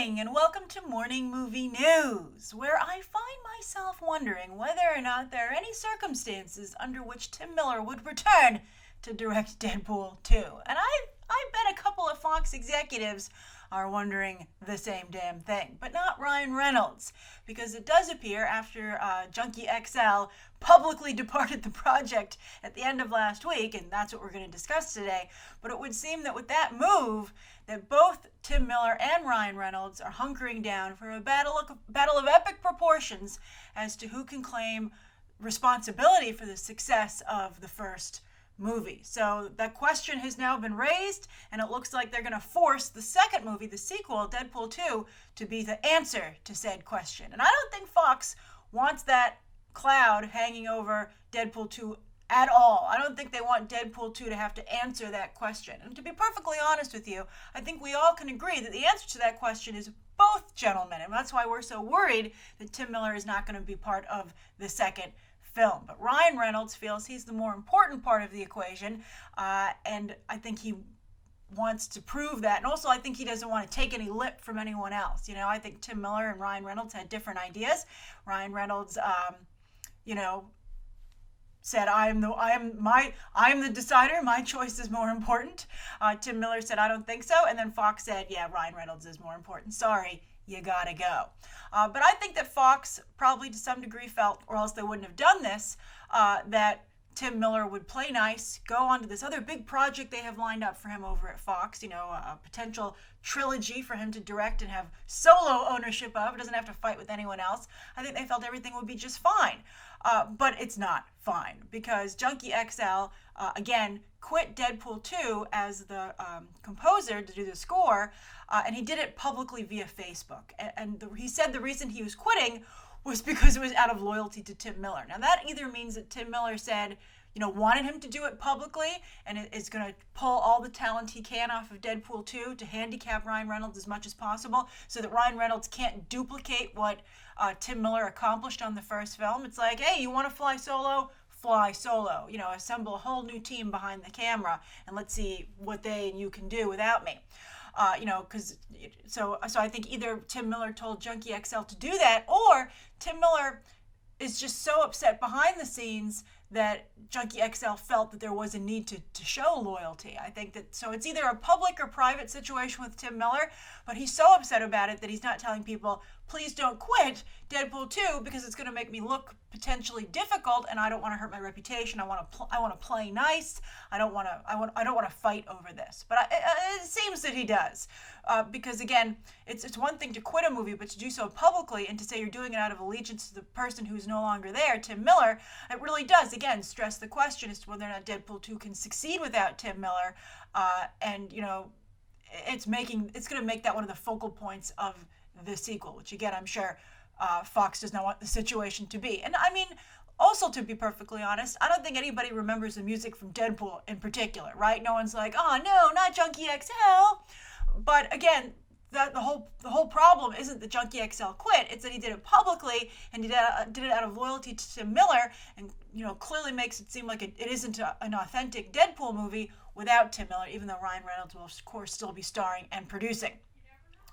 morning, and welcome to Morning Movie News, where I find myself wondering whether or not there are any circumstances under which Tim Miller would return to direct Deadpool 2. And I bet a couple of Fox executives are wondering the same damn thing, but not Ryan Reynolds, because it does appear after Junkie XL publicly departed the project at the end of last week, and that's what we're going to discuss today, but it would seem that with that move, that both Tim Miller and Ryan Reynolds are hunkering down for a battle of epic proportions as to who can claim responsibility for the success of the first movie. So that question has now been raised, and it looks like they're going to force the second movie, the sequel, Deadpool 2, to be the answer to said question. And I don't think Fox wants that cloud hanging over Deadpool 2 at all. I don't think they want Deadpool 2 to have to answer that question. And to be perfectly honest with you, I think we all can agree that the answer to that question is both gentlemen, and that's why we're so worried that Tim Miller is not going to be part of the second film. But Ryan Reynolds feels he's the more important part of the equation, and I think he wants to prove that. And also, I think he doesn't want to take any lip from anyone else. You know, I think Tim Miller and Ryan Reynolds had different ideas. Ryan Reynolds, said, I'm the decider. My choice is more important. Tim Miller said, I don't think so. And then Fox said, yeah, Ryan Reynolds is more important. Sorry, you gotta go. But I think that Fox probably to some degree felt, or else they wouldn't have done this, that Tim Miller would play nice, go on to this other big project they have lined up for him over at Fox, a potential trilogy for him to direct and have solo ownership of. He doesn't have to fight with anyone else. I think they felt everything would be just fine. But it's not fine, because Junkie XL, again, quit Deadpool 2 as the composer to do the score, and he did it publicly via Facebook. He said the reason he was quitting was because it was out of loyalty to Tim Miller. Now, that either means that Tim Miller said, wanted him to do it publicly and is going to pull all the talent he can off of Deadpool 2 to handicap Ryan Reynolds as much as possible so that Ryan Reynolds can't duplicate what Tim Miller accomplished on the first film. It's like, hey, you want to fly solo? Fly solo. Assemble a whole new team behind the camera and let's see what they and you can do without me. So I think either Tim Miller told Junkie XL to do that, or Tim Miller is just so upset behind the scenes that Junkie XL felt that there was a need to show loyalty. I think that, so it's either a public or private situation with Tim Miller, but he's so upset about it that he's not telling people, please don't quit Deadpool 2 because it's going to make me look potentially difficult, and I don't want to hurt my reputation. I want to play nice. I don't want to fight over this. But it seems that he does, because again, it's one thing to quit a movie, but to do so publicly and to say you're doing it out of allegiance to the person who's no longer there, Tim Miller, it really does again stress the question as to whether or not Deadpool 2 can succeed without Tim Miller, it's going to make that one of the focal points of the sequel, which again, I'm sure Fox does not want the situation to be. And I mean, also to be perfectly honest, I don't think anybody remembers the music from Deadpool in particular, right? No one's like, oh no, not Junkie XL. But again, the whole problem isn't that Junkie XL quit. It's that he did it publicly and he did it out of loyalty to Tim Miller, and clearly makes it seem like it isn't an authentic Deadpool movie without Tim Miller, even though Ryan Reynolds will of course still be starring and producing.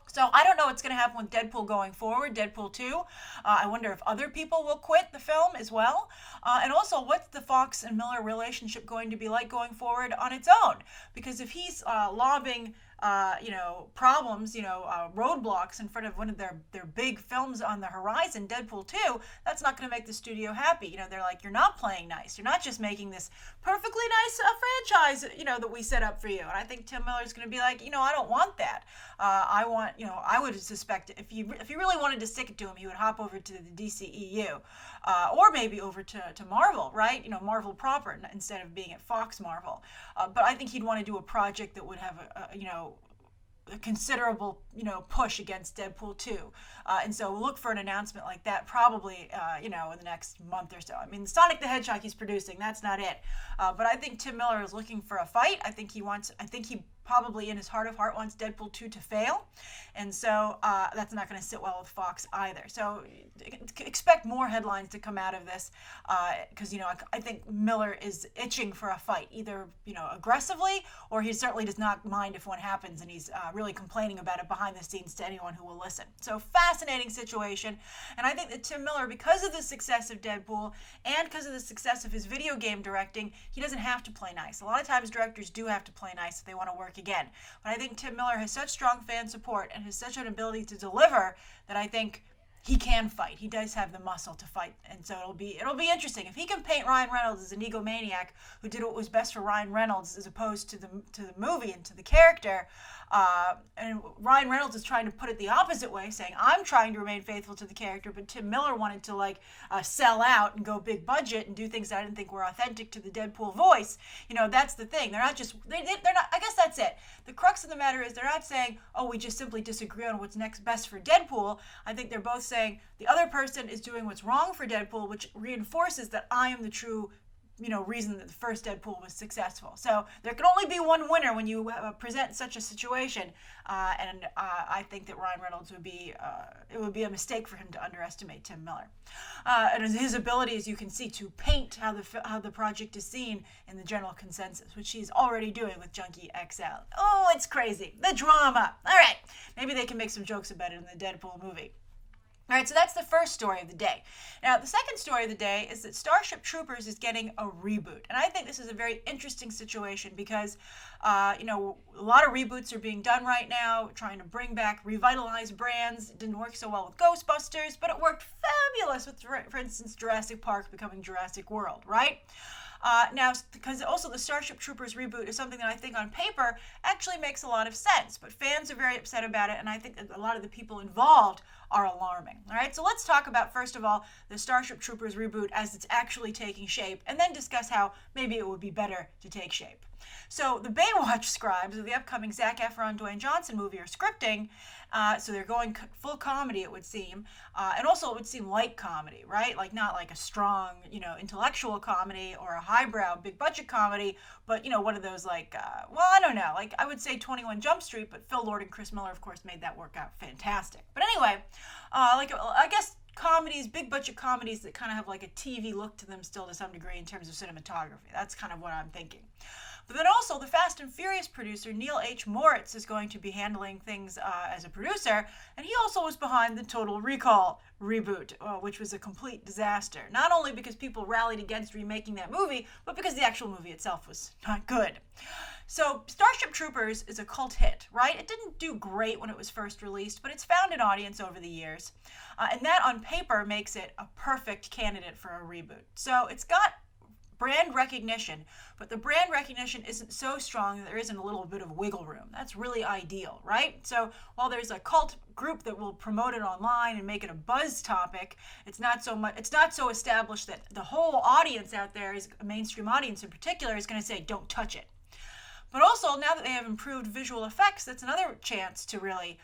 So I don't know what's going to happen with Deadpool going forward, Deadpool 2. I wonder if other people will quit the film as well. And also, what's the Fox and Miller relationship going to be like going forward on its own? Because if he's lobbing problems, roadblocks in front of one of their big films on the horizon, Deadpool 2, that's not going to make the studio happy. They're like, you're not playing nice. You're not just making this perfectly nice franchise, that we set up for you. And I think Tim Miller's going to be like, I don't want that. I would suspect if he really wanted to stick it to him, he would hop over to the DCEU, or maybe over to Marvel, right? Marvel proper instead of being at Fox Marvel. But I think he'd want to do a project that would have a considerable, push against Deadpool 2. And so look for an announcement like that probably, in the next month or so. I mean, Sonic the Hedgehog he's producing, that's not it. But I think Tim Miller is looking for a fight. I think he probably in his heart of heart wants Deadpool 2 to fail. And so that's not going to sit well with Fox either. So expect more headlines to come out of this because, I think Miller is itching for a fight, either, aggressively, or he certainly does not mind if one happens, and he's really complaining about it behind the scenes to anyone who will listen. So fascinating situation. And I think that Tim Miller, because of the success of Deadpool and because of the success of his video game directing, he doesn't have to play nice. A lot of times directors do have to play nice if they want to work again. But I think Tim Miller has such strong fan support and has such an ability to deliver that I think he can fight. He does have the muscle to fight, and so it'll be interesting if he can paint Ryan Reynolds as an egomaniac who did what was best for Ryan Reynolds as opposed to the movie and to the character. And Ryan Reynolds is trying to put it the opposite way, saying I'm trying to remain faithful to the character, but Tim Miller wanted to sell out and go big budget and do things that I didn't think were authentic to the Deadpool voice. That's the thing. They're not just they're not. I guess that's it. The crux of the matter is they're not saying, oh, we just simply disagree on what's next best for Deadpool. I think they're both saying the other person is doing what's wrong for Deadpool, which reinforces that I am the true reason that the first Deadpool was successful. So there can only be one winner when you present such a situation, and I think that Ryan Reynolds it would be a mistake for him to underestimate Tim Miller, and his ability, as you can see, to paint how the project is seen in the general consensus, which he's already doing with Junkie XL. Oh, it's crazy, the drama. All right, maybe they can make some jokes about it in the Deadpool movie. All right, so that's the first story of the day. Now, the second story of the day is that Starship Troopers is getting a reboot. And I think this is a very interesting situation because, a lot of reboots are being done right now, trying to bring back revitalized brands. It didn't work so well with Ghostbusters, but it worked fabulous with, for instance, Jurassic Park becoming Jurassic World, right? Now, because also the Starship Troopers reboot is something that I think on paper actually makes a lot of sense, but fans are very upset about it, and I think that a lot of the people involved are alarming. All right, so let's talk about, first of all, the Starship Troopers reboot as it's actually taking shape, and then discuss how maybe it would be better to take shape. So the Baywatch scribes of the upcoming Zac Efron, Dwayne Johnson movie are scripting, so they're going full comedy, it would seem, and also it would seem light comedy, right? Like not like a strong, intellectual comedy or a highbrow, big budget comedy, but one of those I don't know, like I would say 21 Jump Street, but Phil Lord and Chris Miller, of course, made that work out fantastic. But anyway, I guess comedies, big budget comedies that kind of have like a TV look to them still to some degree in terms of cinematography. That's kind of what I'm thinking. But then also the Fast and Furious producer Neil H. Moritz is going to be handling things as a producer, and he also was behind the Total Recall reboot, which was a complete disaster. Not only because people rallied against remaking that movie, but because the actual movie itself was not good. So Starship Troopers is a cult hit, right? It didn't do great when it was first released, but it's found an audience over the years. And that on paper makes it a perfect candidate for a reboot. So it's got brand recognition, but the brand recognition isn't so strong that there isn't a little bit of wiggle room. That's really ideal, right? So while there's a cult group that will promote it online and make it a buzz topic, it's not so established that the whole audience out there, is a mainstream audience in particular, is going to say, don't touch it. But also, now that they have improved visual effects, that's another chance to really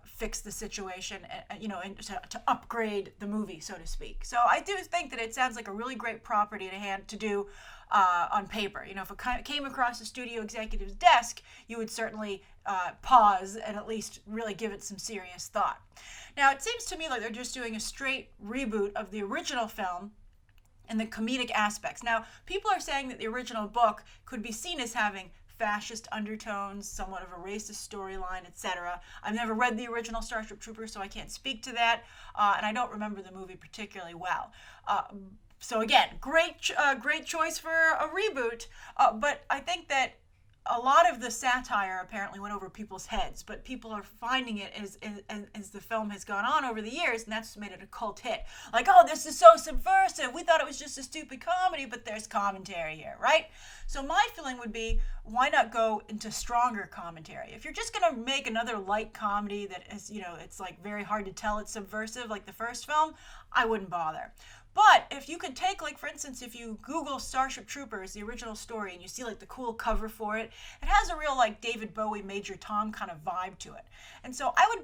fix the situation, and to upgrade the movie, so to speak. So I do think that it sounds like a really great property to do on paper. If it came across a studio executive's desk, you would certainly pause and at least really give it some serious thought. Now, it seems to me like they're just doing a straight reboot of the original film and the comedic aspects. Now, people are saying that the original book could be seen as having fascist undertones, somewhat of a racist storyline, etc. I've never read the original Starship Troopers, so I can't speak to that, and I don't remember the movie particularly well. So again, great choice for a reboot, but I think that a lot of the satire apparently went over people's heads, but people are finding it as the film has gone on over the years, and that's made it a cult hit. Like, oh, this is so subversive. We thought it was just a stupid comedy, but there's commentary here, right? So my feeling would be, why not go into stronger commentary? If you're just going to make another light comedy that is, it's like very hard to tell it's subversive like the first film, I wouldn't bother. But if you could take, like, for instance, if you Google Starship Troopers, the original story, and you see like the cool cover for it, it has a real like David Bowie, Major Tom kind of vibe to it. And so I would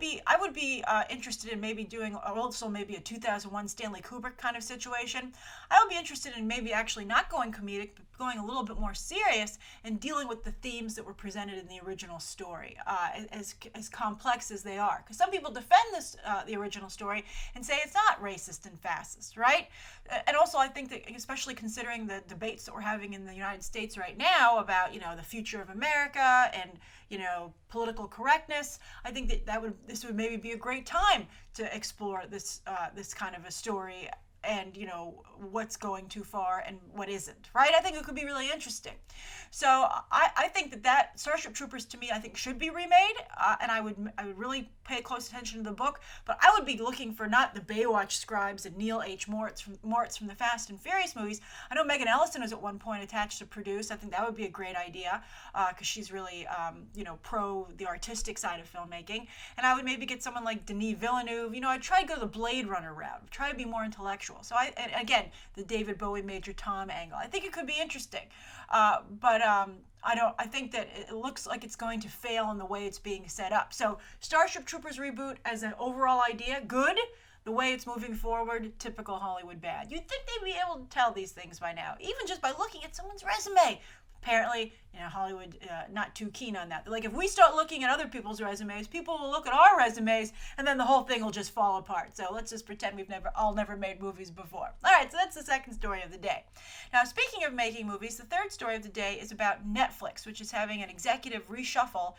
be interested in maybe doing also maybe a 2001 Stanley Kubrick kind of situation. I would be interested in maybe actually not going comedic, but going a little bit more serious and dealing with the themes that were presented in the original story, as complex as they are. Because some people defend this the original story and say it's not racist and fascist, right? And also, I think that, especially considering the debates that we're having in the United States right now about, the future of America and, political correctness, I think that this would maybe be a great time to explore this kind of a story, and what's going too far and what isn't, right? I think it could be really interesting. So I think that Starship Troopers, to me, I think should be remade, and I would really pay close attention to the book, but I would be looking for not the Baywatch scribes and Neil H. Moritz from the Fast and Furious movies. I know Megan Ellison was at one point attached to produce. I think that would be a great idea, because she's really pro the artistic side of filmmaking. And I would maybe get someone like Denis Villeneuve. I'd try to go the Blade Runner route, try to be more intellectual. So and again, the David Bowie, Major Tom angle, I think it could be interesting. But I think that it looks like it's going to fail in the way it's being set up. So Starship Troopers Reboot as an overall idea, good. The way it's moving forward, typical Hollywood bad. You'd think they'd be able to tell these things by now, even just by looking at someone's resume. Apparently, Hollywood not too keen on that. Like, if we start looking at other people's resumes, people will look at our resumes, and then the whole thing will just fall apart. So let's just pretend we've never made movies before. All right, so that's the second story of the day. Now, speaking of making movies, the third story of the day is about Netflix, which is having an executive reshuffle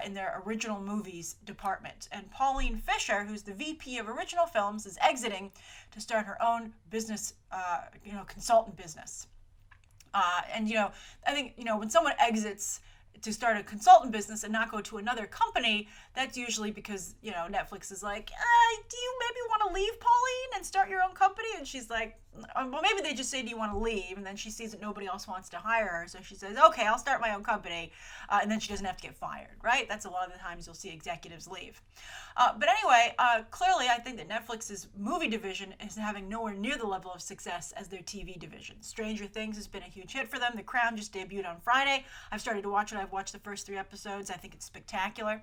in their original movies department. And Pauline Fisher, who's the VP of Original Films, is exiting to start her own business, consultant business. And I think when someone exits to start a consultant business and not go to another company, that's usually because Netflix is like, do you maybe want to leave, Pauline, and start your own company? And she's like, well, maybe they just say, do you want to leave? And then she sees that nobody else wants to hire her, so she says, okay, I'll start my own company, and then she doesn't have to get fired, right? That's a lot of the times you'll see executives leave. But anyway, clearly I think that Netflix's movie division is having nowhere near the level of success as their TV division. Stranger Things has been a huge hit for them. The Crown just debuted on Friday. I've started to watch it. I've watched the first 3 episodes. I think it's spectacular.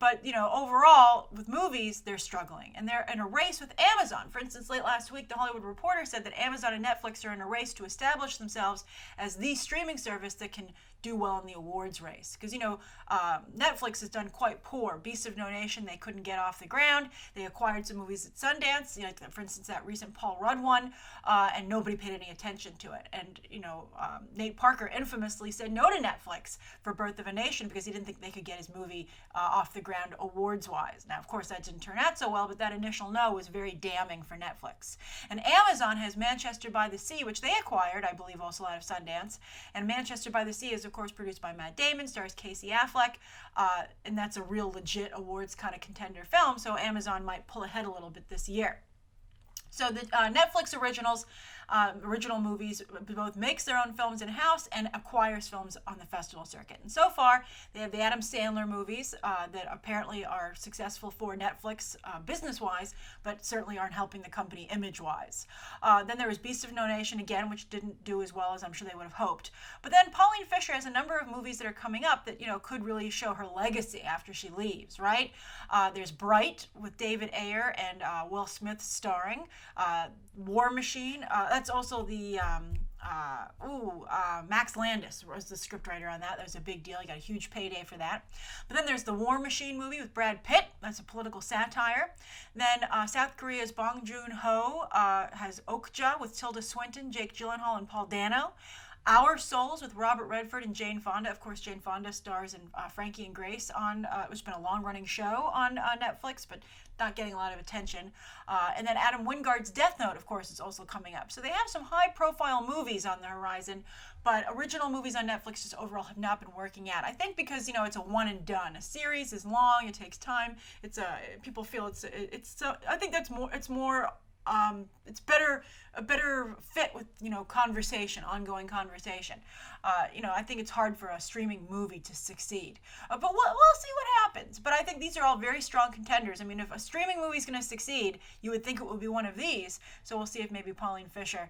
But, overall, with movies, they're struggling. And they're in a race with Amazon. For instance, late last week, The Hollywood Reporter said that Amazon and Netflix are in a race to establish themselves as the streaming service that can do well in the awards race. Because, Netflix has done quite poor. Beasts of No Nation, they couldn't get off the ground. They acquired some movies at Sundance, for instance, that recent Paul Rudd one, and nobody paid any attention to it. And, Nate Parker infamously said no to Netflix for Birth of a Nation because he didn't think they could get his movie off the ground awards-wise. Now, of course, that didn't turn out so well, but that initial no was very damning for Netflix. And Amazon has Manchester by the Sea, which they acquired, I believe, also out of Sundance. And Manchester by the Sea is, of course, produced by Matt Damon, stars Casey Affleck, and that's a real legit awards kind of contender film, so Amazon might pull ahead a little bit this year. So the Netflix original movies both makes their own films in-house and acquires films on the festival circuit. And so far, they have the Adam Sandler movies that apparently are successful for Netflix business-wise, but certainly aren't helping the company image-wise. Then there was Beasts of No Nation, again, which didn't do as well as I'm sure they would have hoped. But then Pauline Fisher has a number of movies that are coming up that, could really show her legacy after she leaves, right? There's Bright with David Ayer and Will Smith starring. War Machine, that's also the Max Landis was the scriptwriter on that. That was a big deal. He got a huge payday for that. But then there's the War Machine movie with Brad Pitt. That's a political satire. Then South Korea's Bong Joon-ho has Okja with Tilda Swinton, Jake Gyllenhaal, and Paul Dano. Our Souls with Robert Redford and Jane Fonda. Of course, Jane Fonda stars in Frankie and Grace it's been a long-running show on Netflix, but not getting a lot of attention. And then Adam Wingard's Death Note, of course, is also coming up. So they have some high-profile movies on the horizon, but original movies on Netflix just overall have not been working out. I think because, it's a one and done. A series is long, it takes time. People feel I think it's more it's a better fit with conversation, ongoing conversation. I think it's hard for a streaming movie to succeed, but we'll see what happens. But I think these are all very strong contenders. I mean, if a streaming movie is going to succeed, you would think it would be one of these. So we'll see if maybe Pauline Fisher,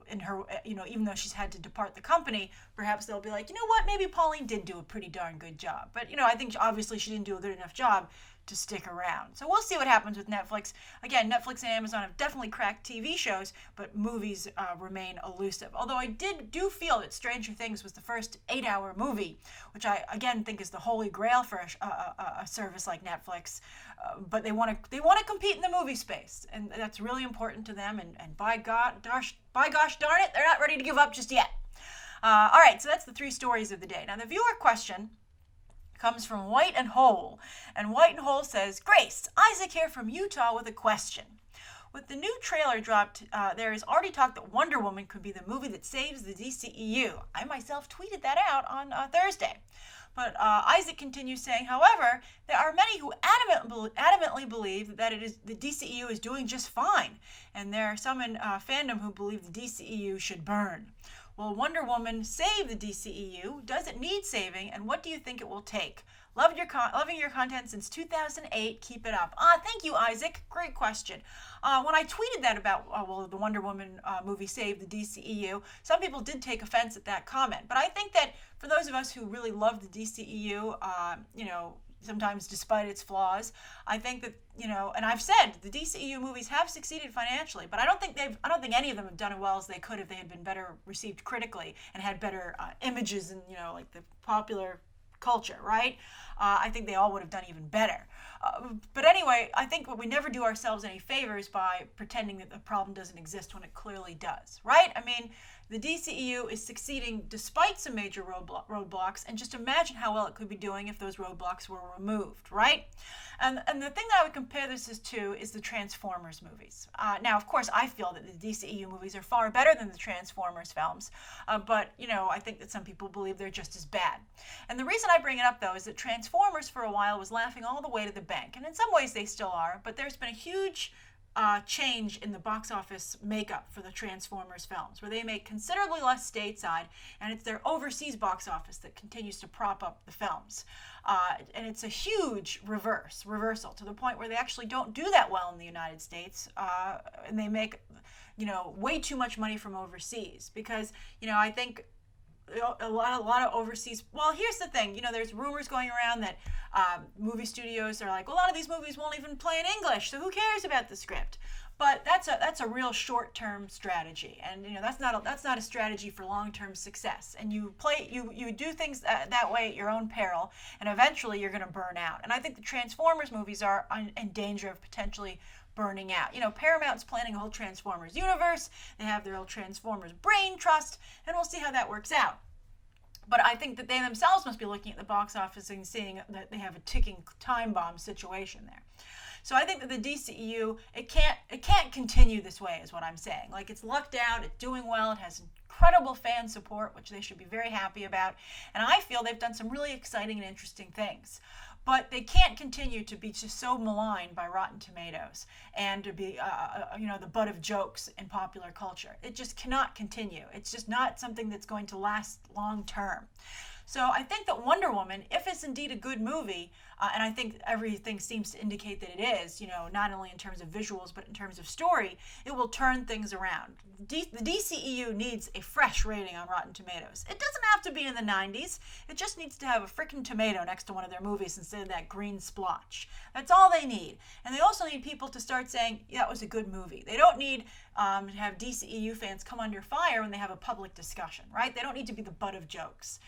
in her, even though she's had to depart the company, perhaps they'll be like, you know what, maybe Pauline did do a pretty darn good job. But I think obviously she didn't do a good enough job to stick around. So we'll see what happens with Netflix. Again, Netflix and Amazon have definitely cracked TV shows, but movies remain elusive. Although I do feel that Stranger Things was the first 8-hour movie, which I again think is the holy grail for a service like Netflix. But they want to compete in the movie space, and that's really important to them. And by gosh darn it, they're not ready to give up just yet. All right, so that's the 3 stories of the day. Now the viewer question comes from White and Whole. And White and Whole says, Grace, Isaac here from Utah with a question. With the new trailer dropped, there is already talk that Wonder Woman could be the movie that saves the DCEU. I myself tweeted that out on Thursday. But Isaac continues saying, however, there are many who adamantly believe that the DCEU is doing just fine. And there are some in fandom who believe the DCEU should burn. Will Wonder Woman save the DCEU? Does it need saving? And what do you think it will take? Loving your content since 2008. Keep it up. Thank you, Isaac. Great question. When I tweeted that about, will the Wonder Woman movie save the DCEU, some people did take offense at that comment. But I think that for those of us who really love the DCEU, sometimes despite its flaws, I think that, and I've said the DCEU movies have succeeded financially, but I don't think any of them have done as well as they could if they had been better received critically and had better images in, like the popular culture, right? I think they all would have done even better. But anyway, I think we never do ourselves any favors by pretending that the problem doesn't exist when it clearly does, right? I mean, the DCEU is succeeding despite some major roadblocks, and just imagine how well it could be doing if those roadblocks were removed, right? And the thing that I would compare this to is the Transformers movies. Now, of course, I feel that the DCEU movies are far better than the Transformers films, but, I think that some people believe they're just as bad. And the reason I bring it up, though, is that Transformers for a while was laughing all the way to the bank, and in some ways they still are, but there's been a huge change in the box office makeup for the Transformers films, where they make considerably less stateside, and it's their overseas box office that continues to prop up the films. And it's a huge reversal to the point where they actually don't do that well in the United States, and they make, way too much money from overseas because, I think a lot of overseas. Well, here's the thing. There's rumors going around that movie studios are like, well, a lot of these movies won't even play in English, so who cares about the script? But that's a real short-term strategy, and that's not a strategy for long-term success. And you do things that way at your own peril, and eventually you're going to burn out. And I think the Transformers movies are in danger of potentially burning out. Paramount's planning a whole Transformers universe. They have their own Transformers brain trust, and we'll see how that works out. But I think that they themselves must be looking at the box office and seeing that they have a ticking time bomb situation there. So I think that the DCEU, it can't continue this way, is what I'm saying. Like, it's lucked out, it's doing well, it has incredible fan support, which they should be very happy about. And I feel they've done some really exciting and interesting things. But they can't continue to be just so maligned by Rotten Tomatoes and to be, the butt of jokes in popular culture. It just cannot continue. It's just not something that's going to last long term. So I think that Wonder Woman, if it's indeed a good movie, and I think everything seems to indicate that it is, not only in terms of visuals, but in terms of story, it will turn things around. The DCEU needs a fresh rating on Rotten Tomatoes. It doesn't have to be in the 90s. It just needs to have a frickin' tomato next to one of their movies instead of that green splotch. That's all they need. And they also need people to start saying, yeah, that was a good movie. They don't need to have DCEU fans come under fire when they have a public discussion, right? They don't need to be the butt of jokes.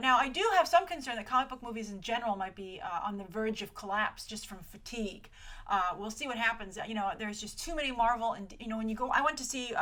Now, I do have some concern that comic book movies in general might be on the verge of collapse just from fatigue. We'll see what happens. There's just too many Marvel, and when you go, I went to see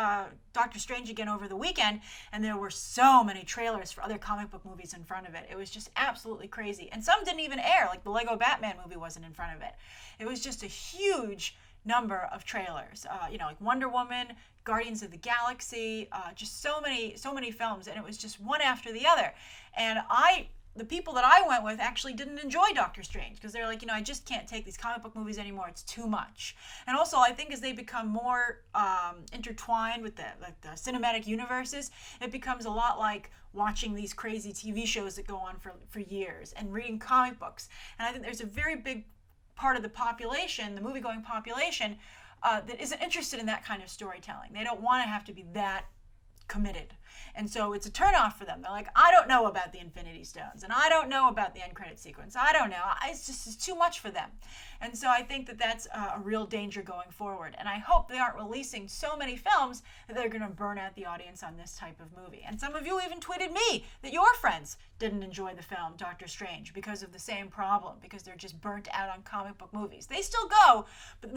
Doctor Strange again over the weekend, and there were so many trailers for other comic book movies in front of it. It was just absolutely crazy, and some didn't even air. Like the Lego Batman movie wasn't in front of it. It was just a huge number of trailers. Like Wonder Woman, Guardians of the Galaxy, just so many films, and it was just one after the other. And I the people that I went with actually didn't enjoy Doctor Strange because they're like, I just can't take these comic book movies anymore. It's too much. And also, I think as they become more intertwined with the cinematic universes, it becomes a lot like watching these crazy TV shows that go on for years and reading comic books. And I think there's a very big part of the population, the movie-going population, that isn't interested in that kind of storytelling. They don't want to have to be that committed. And so it's a turnoff for them. They're like, I don't know about the Infinity Stones, and I don't know about the end credit sequence. I don't know. It's too much for them. And so I think that that's a real danger going forward. And I hope they aren't releasing so many films that they're going to burn out the audience on this type of movie. And some of you even tweeted me that your friends didn't enjoy the film Doctor Strange because of the same problem, because they're just burnt out on comic book movies. They still go, but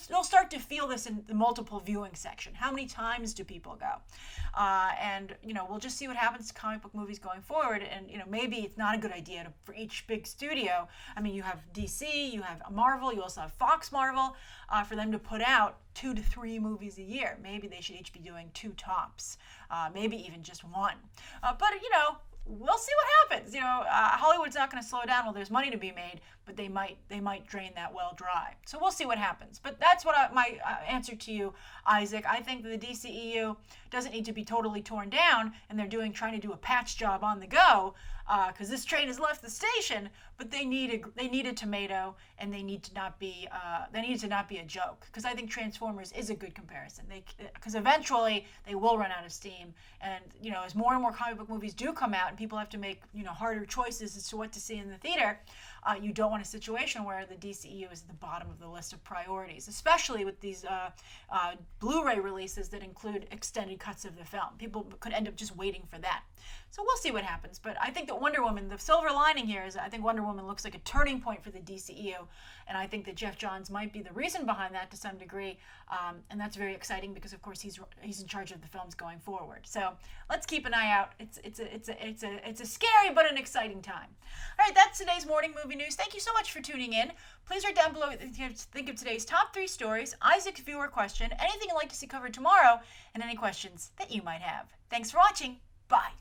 you'll start to feel this in the multiple viewing section. How many times do people go? And we'll just see what happens to comic book movies going forward. And maybe it's not a good idea for each big studio. I mean, you have DC, you have Marvel, you also have Fox Marvel, for them to put out 2 to 3 movies a year. Maybe they should each be doing 2 tops, maybe even just 1. But we'll see what happens. Hollywood's not going to slow down. Well, there's money to be made, but they might drain that well dry. So we'll see what happens. But that's what my answer to you, Isaac. I think that the DCEU doesn't need to be totally torn down, and they're trying to do a patch job on the go, because this train has left the station. But they need a tomato, and they need to not be a joke. Because I think Transformers is a good comparison. Because eventually they will run out of steam, and as more and more comic book movies do come out, and people have to make harder choices as to what to see in the theater. You don't want a situation where the DCEU is at the bottom of the list of priorities, especially with these Blu-ray releases that include extended cuts of the film. People could end up just waiting for that. So we'll see what happens. But I think that Wonder Woman, the silver lining here is I think Wonder Woman looks like a turning point for the DCEU. And I think that Jeff Johns might be the reason behind that to some degree. And that's very exciting because, of course, he's in charge of the films going forward. So let's keep an eye out. It's a scary but an exciting time. All right, that's today's morning movie news. Thank you so much for tuning in. Please write down below what you think of today's top 3 stories, Isaac's viewer question, anything you'd like to see covered tomorrow, and any questions that you might have. Thanks for watching. Bye.